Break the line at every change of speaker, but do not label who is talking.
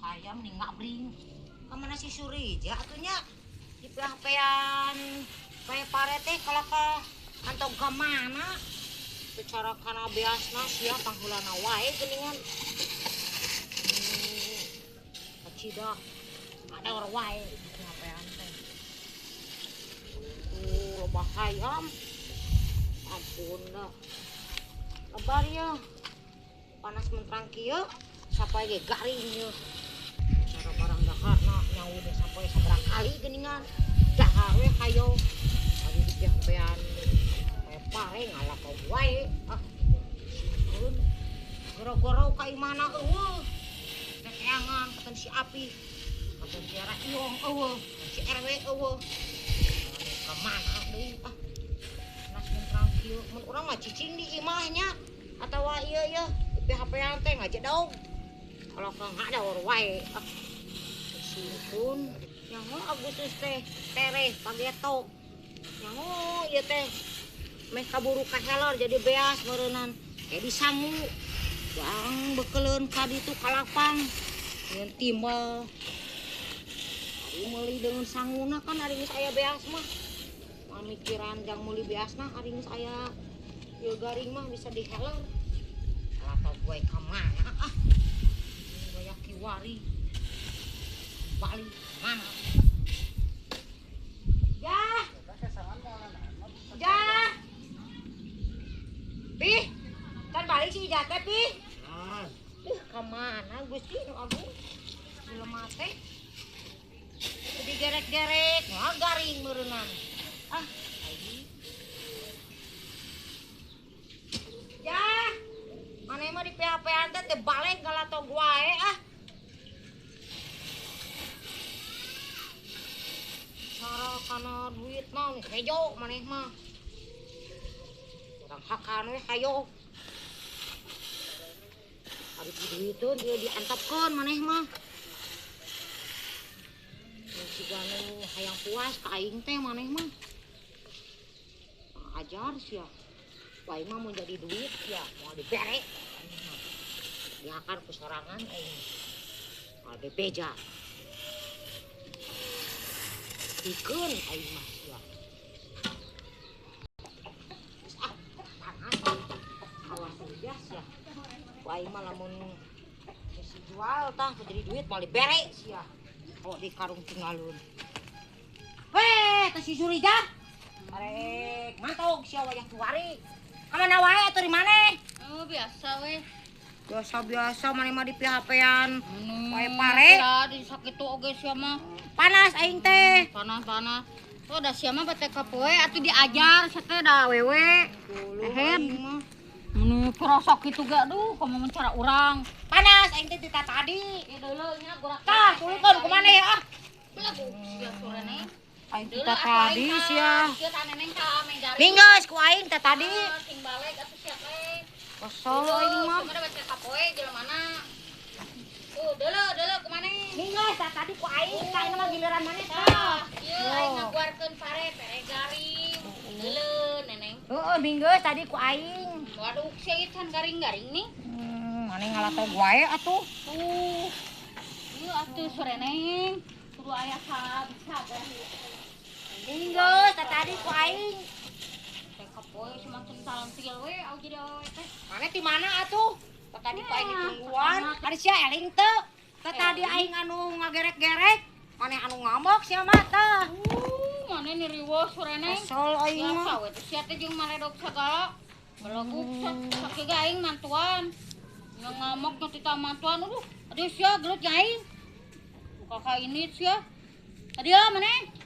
ayam nih ngabring. Kamana si Surija atunya di PHP-an bae parete kalau ke kantong kamana secara kana beasna sia panghulana wae geuningan. Kacida ada orang wae di PHP-an teh. Loba hayam. Ampun dah. Lebar ya. Panas menterang kieu sampai ge garing ya. Cara barang daharna nyawu deh sampai sabarang kali geuningan. Dahar we hayo. Adi di PHP-an pare ngalak wae. Ah. Sieun. Goro-goro ka imana eueuh. Kekeangan keten si Api. Keten si Rakiong eueuh. Si RW eueuh. Ka mana deui ah. Panas menterang kieu mun urang mah cicing di imahnya atawa ieu di PHP-an teh ngajedog. Kalau enggak ada orang wae. Simpun nyango Agustus teh tereh pageto. Nyango ieu teh meh kaburu ka heler jadi beas meureunnan. Kayak disangu. Jang beukeleun ka ditu ka lapang. Nyeun timbal. Ari meuli dengan sanguna kan ari geus aya beas mah. Pamikiran jang meuli beasna ari geus aya ieu garing mah bisa diheler. Kalau gue ka mana ah. Goyak kiwari. Balik mana? Jah. Jah. Pi. Kan balik si Jah teh, Pi. Ka mana Gusti nu agung? Jelema teh. Jadi gerek-gerek, wah garing meureunnan. Ah, Jah. Mana mah di PHP-an teh balik galatog wae ah. Cara kana duit naon hejo maneh mah. Urang hakan we hayo. Ari duiteun ieu diantapkeun maneh mah. Siga nu hayang puas ka aing teh maneh mah. Ajar sia. Wae mah mau jadi duit ya mau dibere. Diakan ku sorangan aing. Mau dibeja. Dikeun aing mah sia. Ah, panas. Awas jas ya. Wae mah lamun si jual tah jadi duit mau dibere sia. Oh di karung tinggalun. Weh, teh si Surija. Arek mantog sia wayah kiwari. Kamana wae atuh di maneh?
Oh, biasa we.
Biasa maneh mah di PHP-an. Wae pare.
Ya, di sakitu oge sia mah.
Panas aing teh.
Panas. Oh, da sia mah bete ka poe atuh diajar sia teh da wewe. Ehed. Mun kerasa kitu ge aduh komo mencara urang.
Panas aing teh tita tadi.
Ya deuleu nya gorak.
Tah, tulikeun ku maneh ah.
Belagu sia sorene.
Aing tita tadi sia.
Sia ta neneng ka megari.
Minggeus ku aing teh tadi.
Ting balik atuh sia teh.
Kosong aing mah.
Sebenarnya bete ka poe jelemana. Deuleu ku maneh.
Minggeus teh tadi ku aing, ka mah giliran maneh teh.
Ieu aing ngaguarkeun pare garing. Deuleu neneng.
Heeh, minggeus tadi ku aing.
Waduh, sia ieu can garing-garing nih.
Maneh ngalatog wae atuh.
Ieu atuh sore neng. Kudu aya sabar.
Minggeus teh tadi ku aing.
Teh kapoe semacam salam tigel we au jadi awewe teh.
Maneh di mana atuh? Teh tadi ku aing ditungguan. Ari sia eling teu. Teh tadi aing anu ngagerek-gerek. Maneh anu ngambok sia mah teh.
Maneh niriweuh sore neng.
Kesel aing
Biasa
mah.
we teh sia teh jeung maledog sagala. Balagu sakege aing mantuan. Yang ngamok nya tita mantuan aduh sia gelut nya aing. Kakak ini sia. Tadi ya maneh.